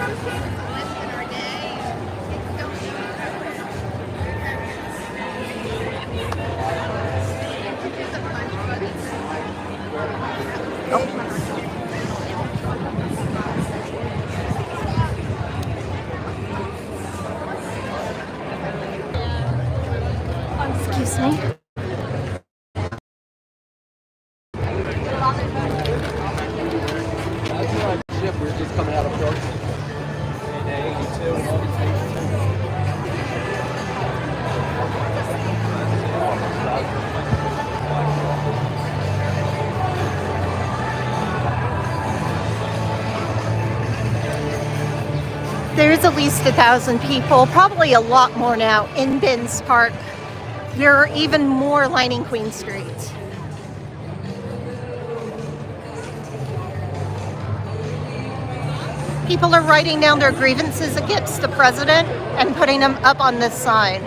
Excuse me. We're just coming out of port. There's at least 1,000 people, probably a lot more now, in Ben's Park. There are even more lining Queen Street. People are writing down their grievances against the president and putting them up on this sign.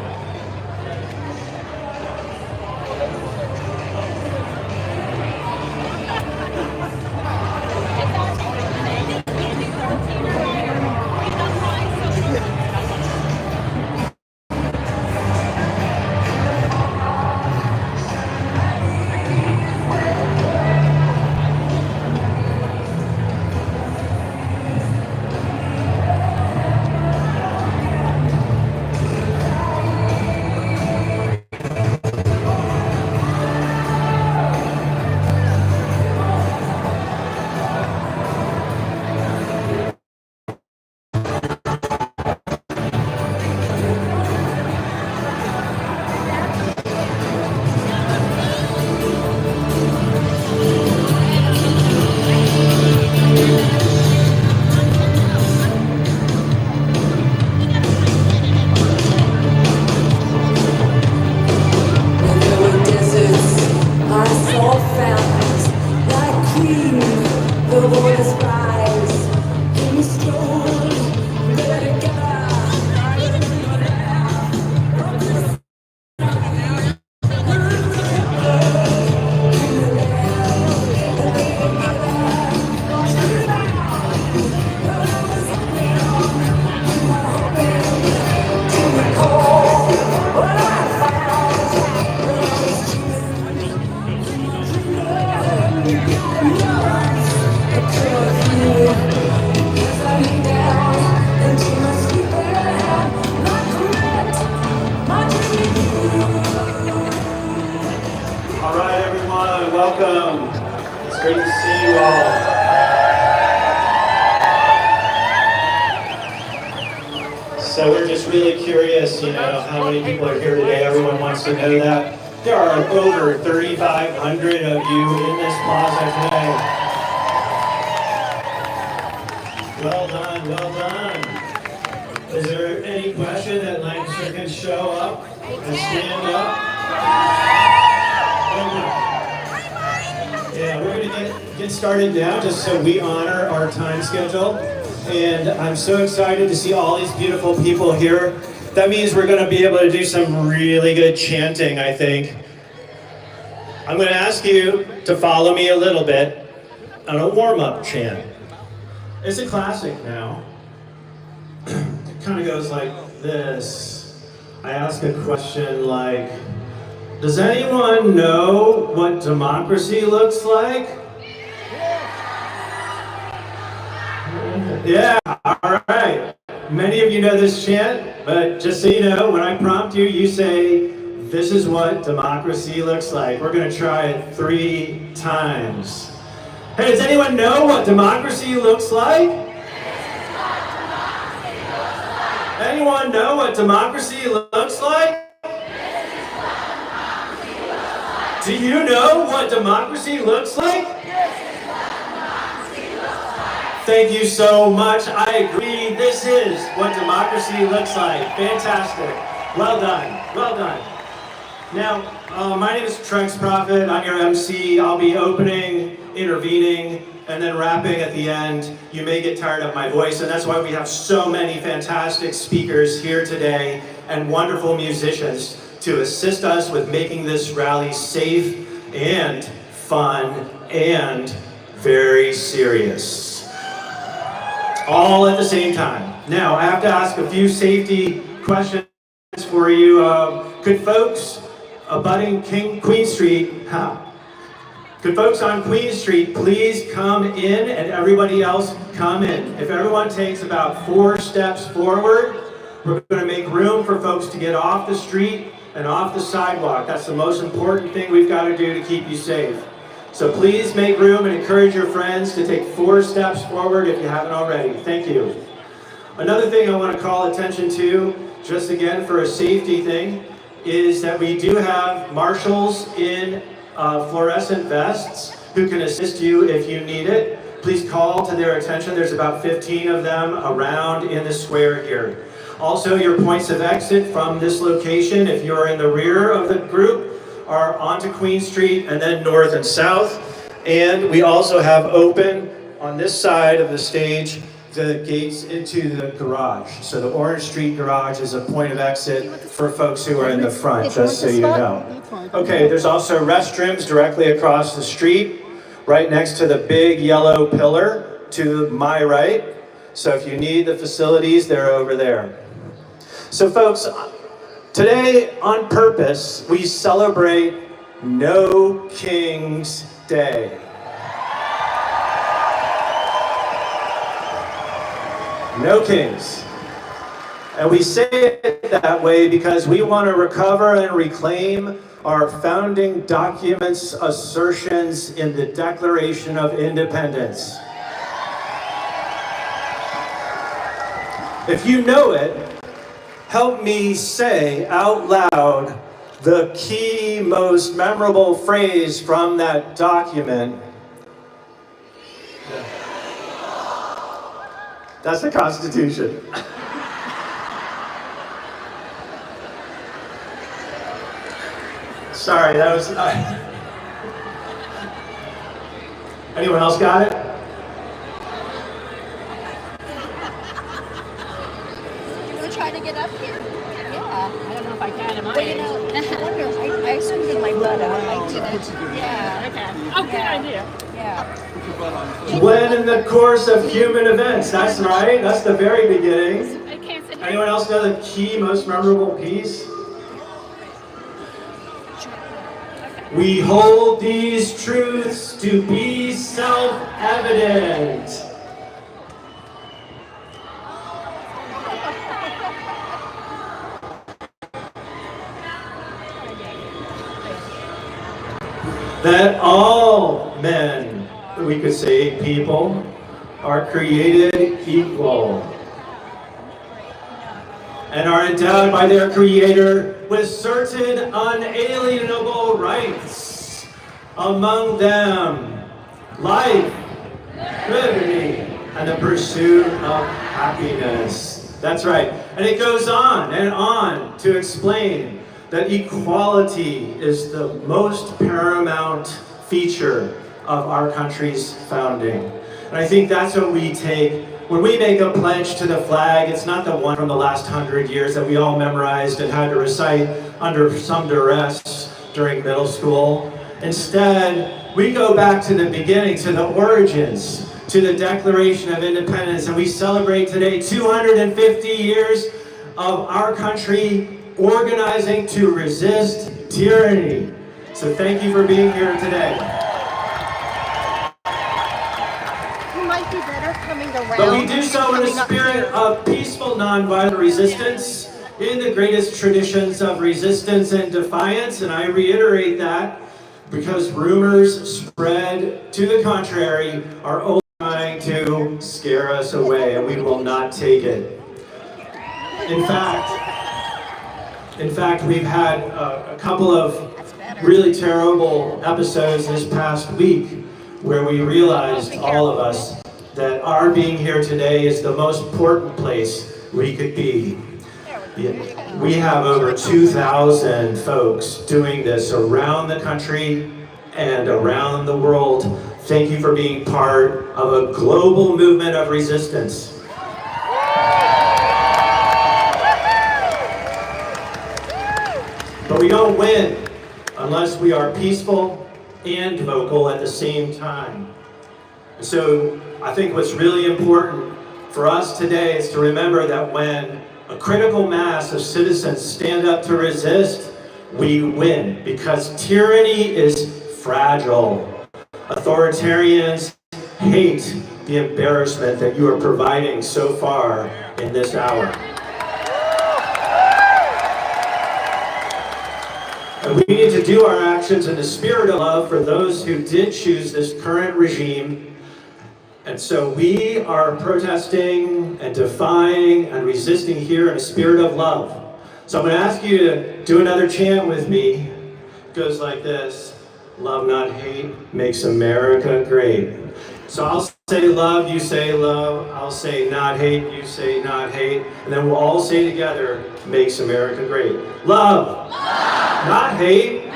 Welcome. It's great to see you all. So we're just really curious, how many people are here today. Everyone wants to know that. There are over 3,500 of you in this plaza today. Well done, well done. Is there any question that Lancaster can show up and stand up? Yeah, we're going to get started now just so we honor our time schedule. And I'm so excited to see all these beautiful people here. That means we're going to be able to do some really good chanting, I think. I'm going to ask you to follow me a little bit on a warm-up chant. It's a classic now. It kind of goes like this. I ask a question like, does anyone know what democracy looks like? Yeah, all right. Many of you know this chant, but just so you know, when I prompt you, you say, this is what democracy looks like. We're going to try it 3 times. Hey, does anyone know what democracy looks like? Anyone know what democracy looks like? Do you know what democracy looks like? Thank you so much. I agree. This is what democracy looks like. Fantastic. Well done. Well done. Now, my name is Trent's Prophet. I'm your MC. I'll be opening, intervening, and then rapping at the end. You may get tired of my voice, and that's why we have so many fantastic speakers here today and wonderful musicians to assist us with making this rally safe and fun and very serious. all at the same time. Now, I have to ask a few safety questions for you. Could folks abutting Queen Street, could folks on Queen Street please come in and everybody else come in? If everyone takes about 4 steps forward, we're going to make room for folks to get off the street and off the sidewalk. That's the most important thing we've got to do to keep you safe. So please make room and encourage your friends to take 4 steps forward if you haven't already. Thank you. Another thing I want to call attention to, just again for a safety thing, is that we do have marshals in fluorescent vests who can assist you if you need it. Please call to their attention. There's about 15 of them around in the square here. Also, your points of exit from this location, if you're in the rear of the group, are onto Queen Street and then north and south. And we also have open on this side of the stage the gates into the garage. So the Orange Street garage is a point of exit for folks who are in the front, just so you know. Okay, there's also restrooms directly across the street, right next to the big yellow pillar to my right. So if you need the facilities, they're over there. So folks, today on purpose, we celebrate No King's Day. No kings. And we say it that way because we want to recover and reclaim our founding documents' assertions in the Declaration of Independence. If you know it, help me say out loud the key, most memorable phrase from that document. That's the Constitution. Sorry, that was... Anyone else got it? You want to try to get up here? Yeah. I don't know if I can. Am I? Well, you know, I wonder, I assumed in my butt I did it. Yeah. Okay. Oh, good idea. Yeah. When in the course of human events, that's right, that's the very beginning. I can't sit Anyone else know the key, most memorable piece? We hold these truths to be self-evident. That all men, we could say people, are created equal and are endowed by their Creator with certain unalienable rights, among them life, liberty, and the pursuit of happiness. That's right. And it goes on and on to explain that equality is the most paramount feature of our country's founding. And I think that's what we take when we make a pledge to the flag. It's not the one from the last 100 years that we all memorized and had to recite under some duress during middle school. Instead, we go back to the beginning, to the origins, to the Declaration of Independence, and we celebrate today 250 years of our country organizing to resist tyranny. So thank you for being here today. You might be better coming around. But we do so in a spirit of peaceful, nonviolent resistance, in the greatest traditions of resistance and defiance. And I reiterate that because rumors spread to the contrary are only trying to scare us away, and we will not take it. In fact, we've had a couple of really terrible episodes this past week where we realized, all of us, that our being here today is the most important place we could be. We have over 2,000 folks doing this around the country and around the world. Thank you for being part of a global movement of resistance. But we don't win unless we are peaceful and vocal at the same time. So I think what's really important for us today is to remember that when a critical mass of citizens stand up to resist, we win, because tyranny is fragile. Authoritarians hate the embarrassment that you are providing so far in this hour. And we need to do our actions in the spirit of love for those who did choose this current regime. And so we are protesting and defying and resisting here in a spirit of love. So I'm going to ask you to do another chant with me. It goes like this: love, not hate, makes America great. So I'll say love, you say love. I'll say not hate, you say not hate. And then we'll all say together, makes America great. Love, not hate,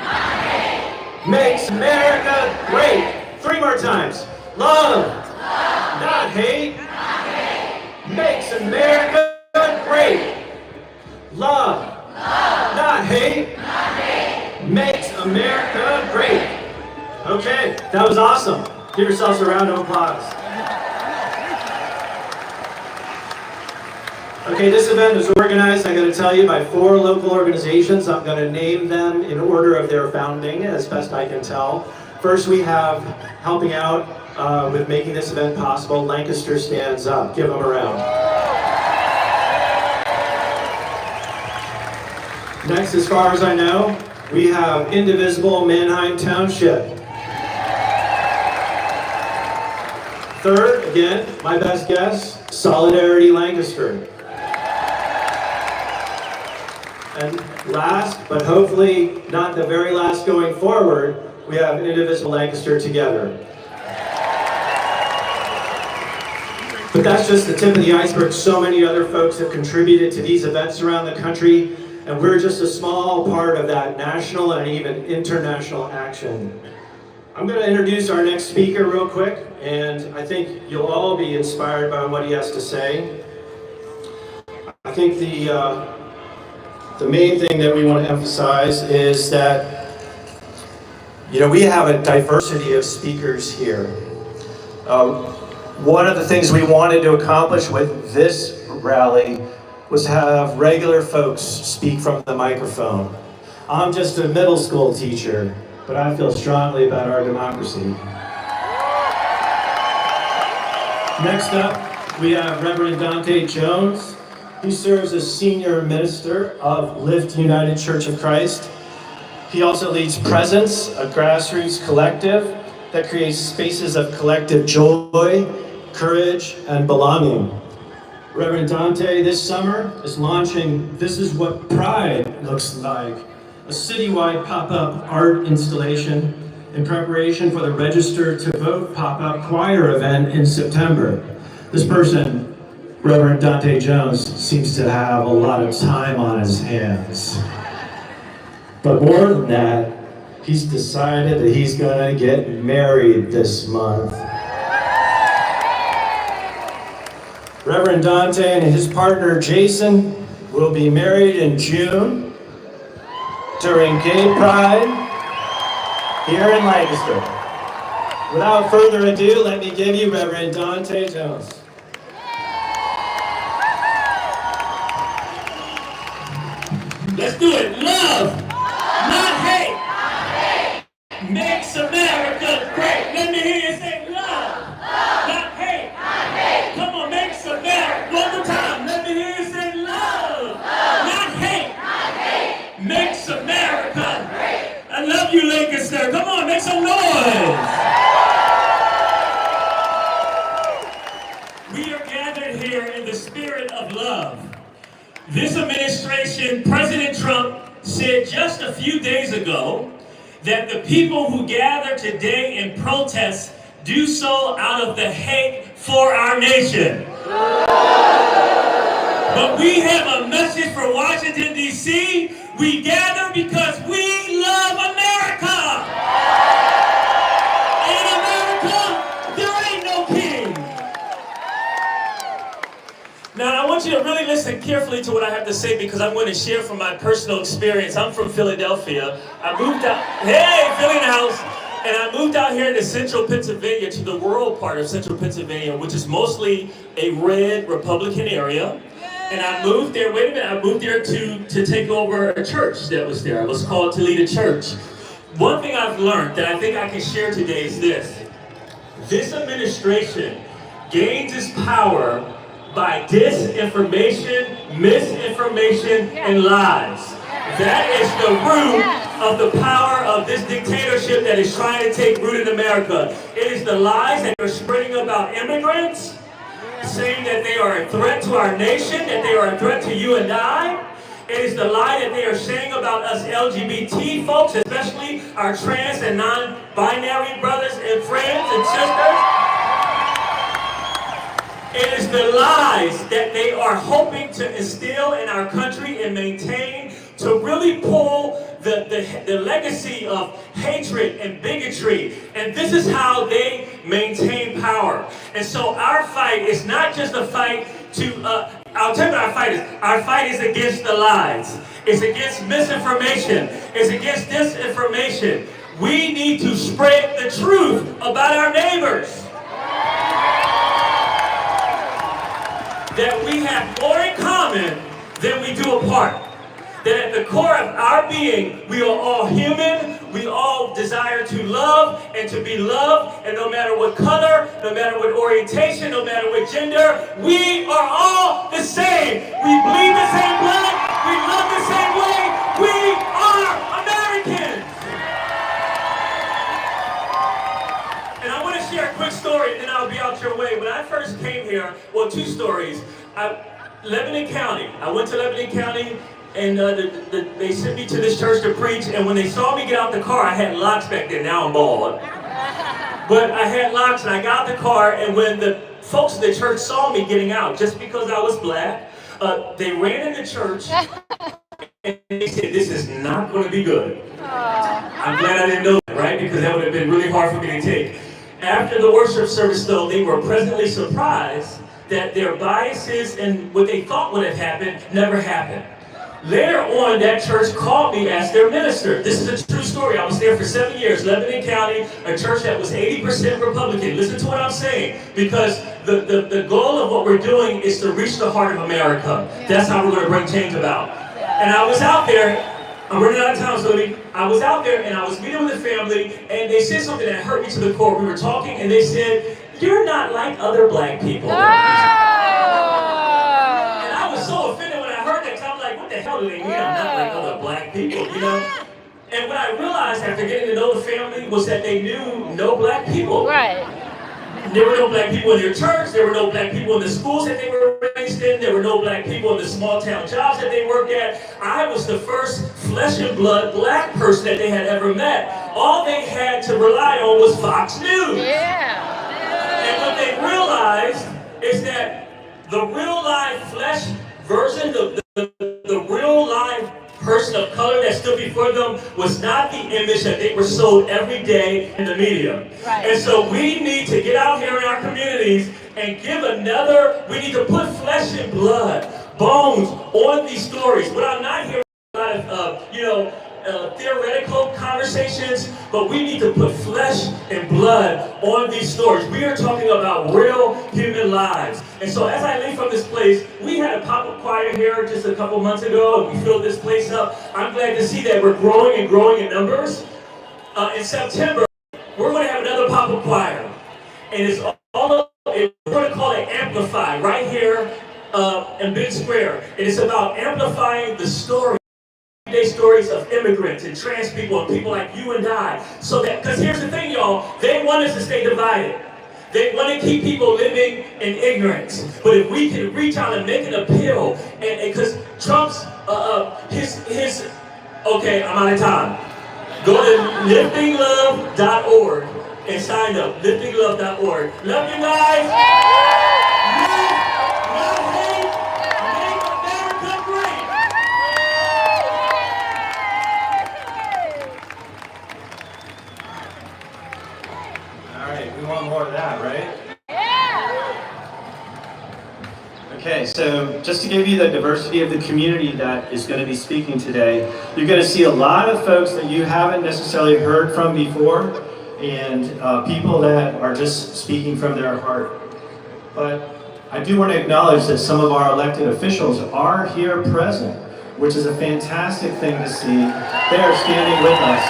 makes America great. 3 more times. Love, not hate, makes America great. Love, not hate, makes America great. Okay, that was awesome. Give yourselves a round of applause. Okay, this event is organized, I gotta tell you, by 4 local organizations. I'm gonna name them in order of their founding, as best I can tell. First, we have, helping out with making this event possible, Lancaster Stands Up. Give them a round. Next, as far as I know, we have Indivisible Manheim Township. Third, again, my best guess, Solidarity Lancaster. And last, but hopefully not the very last going forward, we have Indivisible Lancaster together. But that's just the tip of the iceberg. So many other folks have contributed to these events around the country, and we're just a small part of that national and even international action. I'm going to introduce our next speaker real quick, and I think you'll all be inspired by what he has to say. I think the main thing that we want to emphasize is that, you know, we have a diversity of speakers here. One of the things we wanted to accomplish with this rally was have regular folks speak from the microphone. I'm just a middle school teacher, but I feel strongly about our democracy. Next up, we have Reverend Dante Jones. He serves as Senior Minister of Lift United Church of Christ. He also leads Presence, a grassroots collective that creates spaces of collective joy, courage, and belonging. Reverend Dante this summer is launching This Is What Pride Looks Like, a citywide pop-up art installation in preparation for the Register to Vote pop-up choir event in September. This person, Reverend Dante Jones, seems to have a lot of time on his hands. But more than that, he's decided that he's gonna get married this month. Reverend Dante and his partner Jason will be married in June during Gay Pride here in Lancaster. Without further ado, let me give you Reverend Dante Jones. Let's do it. Love, not hate, makes America great. Let me hear you say love, not hate. Come on, makes America. One more time. Let me hear you say love, not hate, makes America great. I love you, Lancaster. Come on, make some noise. We are gathered here in the spirit of love. This administration, President Trump said just a few days ago that the people who gather today in protest do so out of the hate for our nation. But we have a message for Washington, D.C. We gather because we love America. In America, there ain't no king. Now, I want you to really listen carefully to what I have to say, because I'm going to share from my personal experience. I'm from Philadelphia. I moved out. Hey, Philly in the house. And I moved out here to central Pennsylvania, to the rural part of central Pennsylvania, which is mostly a red Republican area. And I moved there, wait a minute, I moved there to take over a church that was there. It was called To Lead a Church. One thing I've learned that I think I can share today is this. This administration gains its power by disinformation, misinformation, and lies. That is the root of the power of this dictatorship that is trying to take root in America. It is the lies that are spreading about immigrants, saying that they are a threat to our nation, that they are a threat to you and I. It is the lie that they are saying about us LGBT folks, especially our trans and non-binary brothers and friends and sisters. It is the lies that they are hoping to instill in our country and maintain to really pull the legacy of hatred and bigotry. And this is how they maintain power. And so our fight is not just a fight to, I'll tell you what our fight is. Our fight is against the lies. It's against misinformation. It's against disinformation. We need to spread the truth about our neighbors. That we have more in common than we do apart. That at the core of our being, we are all human, we all desire to love and to be loved, and no matter what color, no matter what orientation, no matter what gender, we are all the same. We bleed the same blood, we love the same way, we are Americans. And I want to share a quick story, and then I'll be out your way. When I first came here, well, two stories. Lebanon County, I went to Lebanon County, and they sent me to this church to preach, and when they saw me get out the car, I had locks back then, now I'm bald. But I had locks, and I got out the car, and when the folks in the church saw me getting out, just because I was black, they ran in the church, and they said, this is not going to be good. I'm glad I didn't know that, right? Because that would have been really hard for me to take. After the worship service, though, they were pleasantly surprised that their biases and what they thought would have happened never happened. Later on, that church called me as their minister. This is a true story. I was there for 7 years, Lebanon County, a church that was 80% Republican. Listen to what I'm saying, because the goal of what we're doing is to reach the heart of America. That's how we're going to bring change about. And I was out there, I'm running out of time, Sylvie. I was out there and I was meeting with a family, and they said something that hurt me to the core. We were talking, and they said, you're not like other black people. And I was so offended when I heard that, because I'm like, what the hell do they mean I'm not like other black people, you know? And what I realized after getting to know the family was that they knew no black people. Right. There were no black people in their church, there were no black people in the schools that they were raised in, there were no black people in the small town jobs that they worked at. I was the first flesh and blood black person that they had ever met. All they had to rely on was Fox News. Yeah. And what they realized is that the real live flesh version, the real live person of color that stood before them was not the image that they were sold every day in the media. Right. And so we need to get out here in our communities and we need to put flesh and blood, bones on these stories. What I'm not hearing a lot of, theoretical conversations, but we need to put flesh and blood on these stories. We are talking about real human lives. And so as I leave from this place, we had a pop-up choir here just a couple months ago, and we filled this place up. I'm glad to see that we're growing and growing in numbers. In September, we're going to have another pop-up choir. And it's we're going to call it Amplify right here in Big Square. And it's about amplifying the story. Stories of immigrants and trans people and people like you and I. So that, because here's the thing, y'all, they want us to stay divided. They want to keep people living in ignorance. But if we can reach out and make an appeal, and because Trump's, okay, I'm out of time. Go to liftinglove.org and sign up, liftinglove.org. Love you guys. We want more of that, right? Yeah! Okay, so just to give you the diversity of the community that is going to be speaking today, you're going to see a lot of folks that you haven't necessarily heard from before, and people that are just speaking from their heart. But I do want to acknowledge that some of our elected officials are here present, which is a fantastic thing to see. They are standing with us.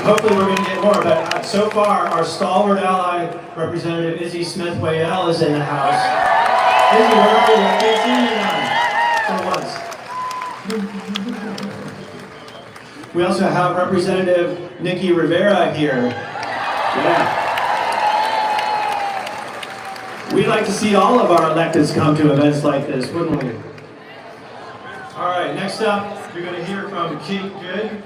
Hopefully we're going to get more, but so far our stalwart ally, Representative Izzy Smith-Wayell, is in the House. Izzy, where are you? I can't see you now. For once. We also have Representative Nikki Rivera here. Yeah. We'd like to see all of our electeds come to events like this, wouldn't we? All right, next up, you're going to hear from Kate Good.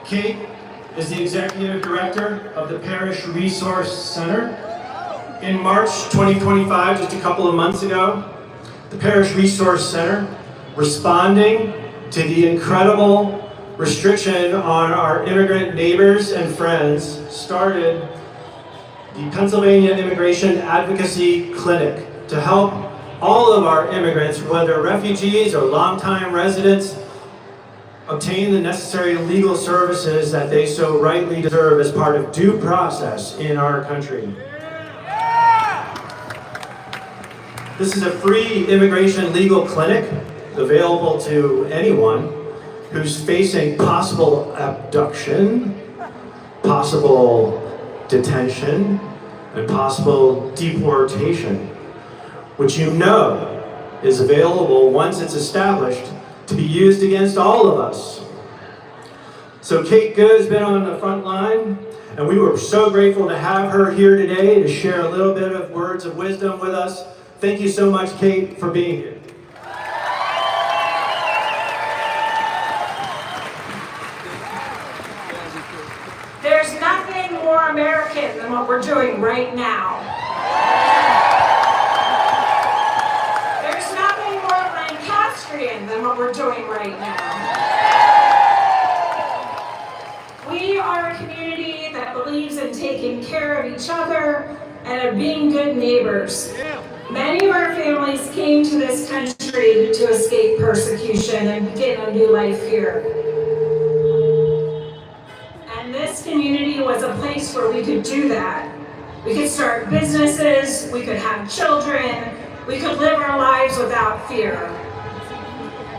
Kate is the Executive Director of the Parish Resource Center. In March 2025, just a couple of months ago, the Parish Resource Center, responding to the incredible restriction on our immigrant neighbors and friends, started the Pennsylvania Immigration Advocacy Clinic to help all of our immigrants, whether refugees or longtime residents, obtain the necessary legal services that they so rightly deserve as part of due process in our country. This is a free immigration legal clinic available to anyone who's facing possible abduction, possible detention, and possible deportation, which you know is available once it's established to be used against all of us. So Kate Good has been on the front line, and we were so grateful to have her here today to share a little bit of words of wisdom with us. Thank you so much, Kate, for being here. There's nothing more American than what we're doing right now. There's nothing more Lancastrian than what we're doing right now. We are a community that believes in taking care of each other and of being good neighbors. Many of our families came to this country to escape persecution and begin a new life here. And this community was a place where we could do that. We could start businesses, we could have children, we could live our lives without fear.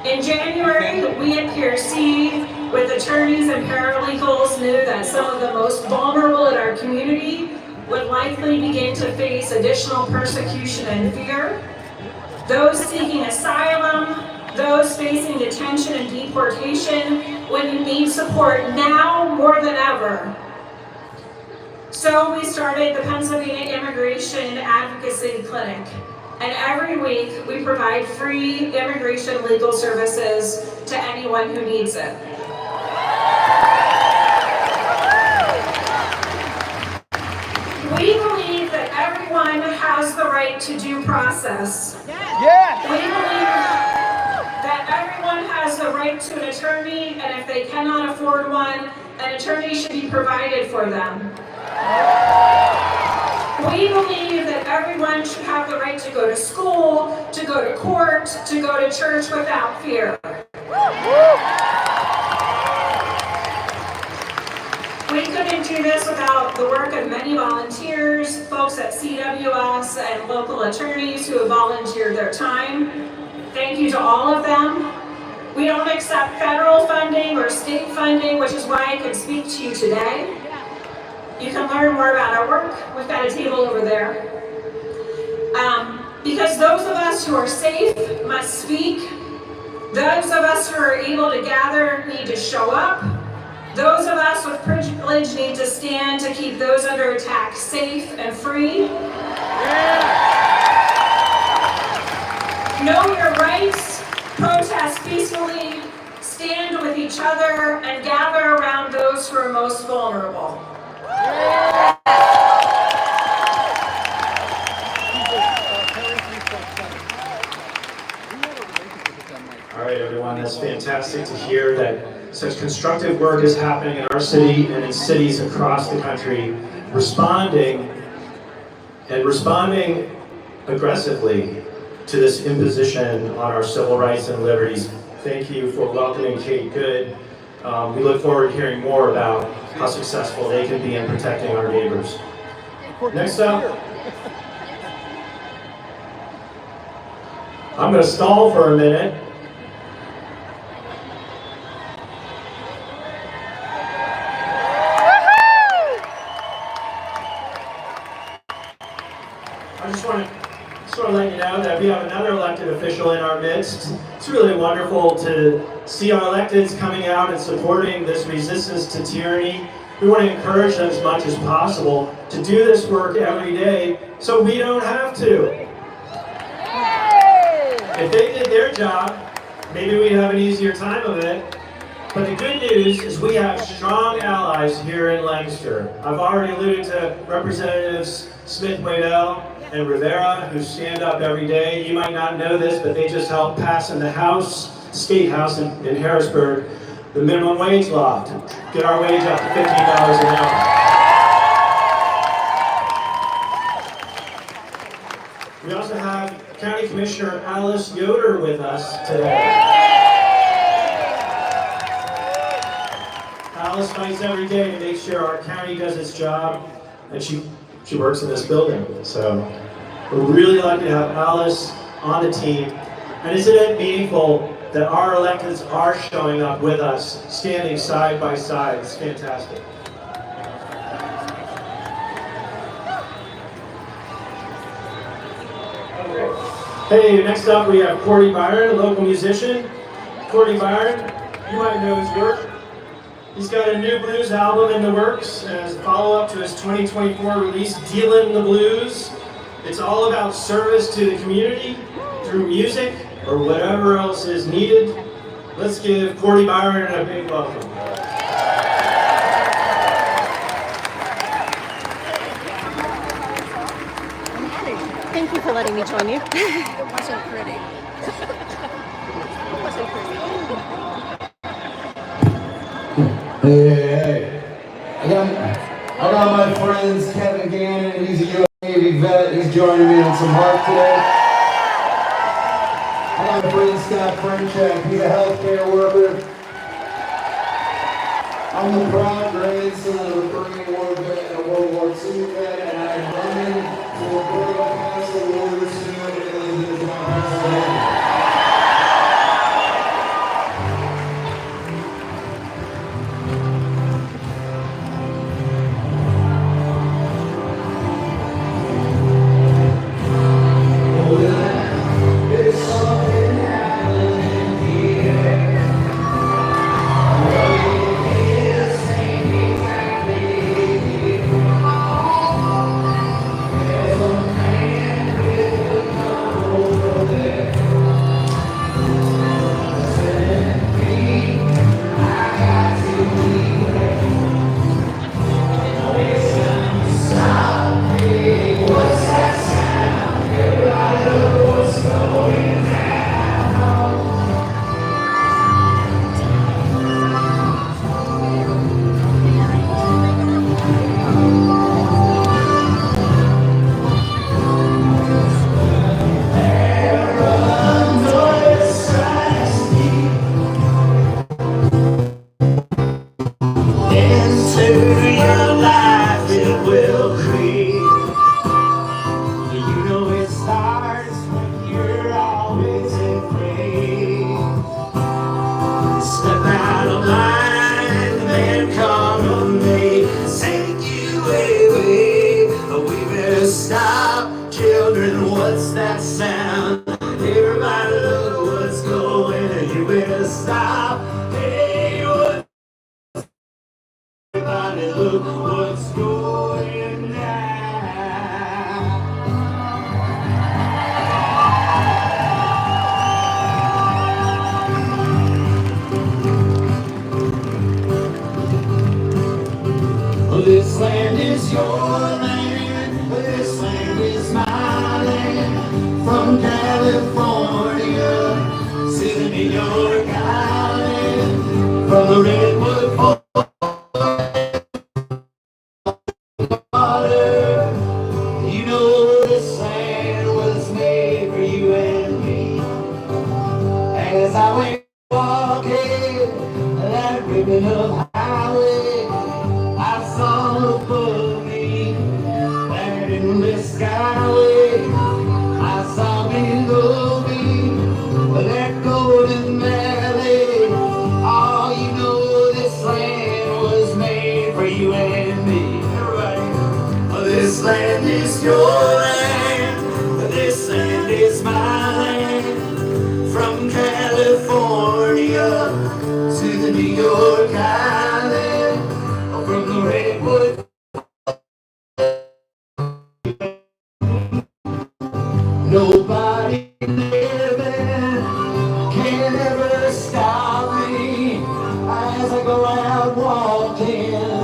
In January, we at PRC, with attorneys and paralegals, knew that some of the most vulnerable in our community would likely begin to face additional persecution and fear. Those seeking asylum, those facing detention and deportation would need support now more than ever. So we started the Pennsylvania Immigration Advocacy Clinic. And every week we provide free immigration legal services to anyone who needs it. We believe that everyone has the right to due process. We believe that everyone has the right to an attorney, and if they cannot afford one, an attorney should be provided for them. We believe that everyone should have the right to go to school, to go to court, to go to church without fear. We couldn't do this without the work of many volunteers, folks at CWS and local attorneys who have volunteered their time. Thank you to all of them. We don't accept federal funding or state funding, which is why I could speak to you today. You can learn more about our work. We've got a table over there. Because those of us who are safe must speak. Those of us who are able to gather need to show up. Those of us with privilege need to stand to keep those under attack safe and free. Know your rights, protest peacefully, stand with each other, and gather around those who are most vulnerable. All right, everyone, that's fantastic to hear that such constructive work is happening in our city and in cities across the country, responding aggressively to this imposition on our civil rights and liberties. Thank you for welcoming Kate Good. We look forward to hearing more about how successful they can be in protecting our neighbors. Next up, I'm going to stall for a minute. I just want to let you know that we have another elected official in our midst. It's really wonderful to see our electeds coming out and supporting this resistance to tyranny. We want to encourage them as much as possible to do this work every day so we don't have to. If they did their job, maybe we'd have an easier time of it. But the good news is we have strong allies here in Lancaster. I've already alluded to Representatives Smith-Waddell and Rivera, who stand up every day. You might not know this, but they just helped pass in the House, State House in Harrisburg, the minimum wage law to get our wage up to $15 an hour. We also have County Commissioner Alice Yoder with us today. Alice fights every day to make sure our county does its job, and she works in this building. So we're really lucky to have Alice on the team. And isn't it meaningful that our electeds are showing up with us, standing side by side? It's fantastic. Hey, next up we have Cordy Byron, a local musician. Cordy Byron, you might know his work. He's got a new blues album in the works as a follow-up to his 2024 release, Dealin' the Blues. It's all about service to the community through music or whatever else is needed. Let's give Cordy Byron a big welcome. Thank you for letting me join you. It wasn't pretty. It wasn't pretty. Hey. I got my friends Kevin Gannon, he's a U.S. Navy vet, he's joining me on some harp today. I got my friend Scott Frenchek, he's a healthcare worker. I'm the proud grandson of a Korean War vet and a World War II vet, and I'm running for a borough council order soon and live in my house. This land is your land, this land is my land. From California to New York Island, from the redwood water, you know this land was made for you and me. As I went walking that ribbon all above me. That endless skyway I saw below me, that golden valley. Oh, you know this land was made for you and me. Everybody, this land is your land, this land is my land. From California to the New York Island, from the redwood. Nobody living can ever stop me as I go out walking.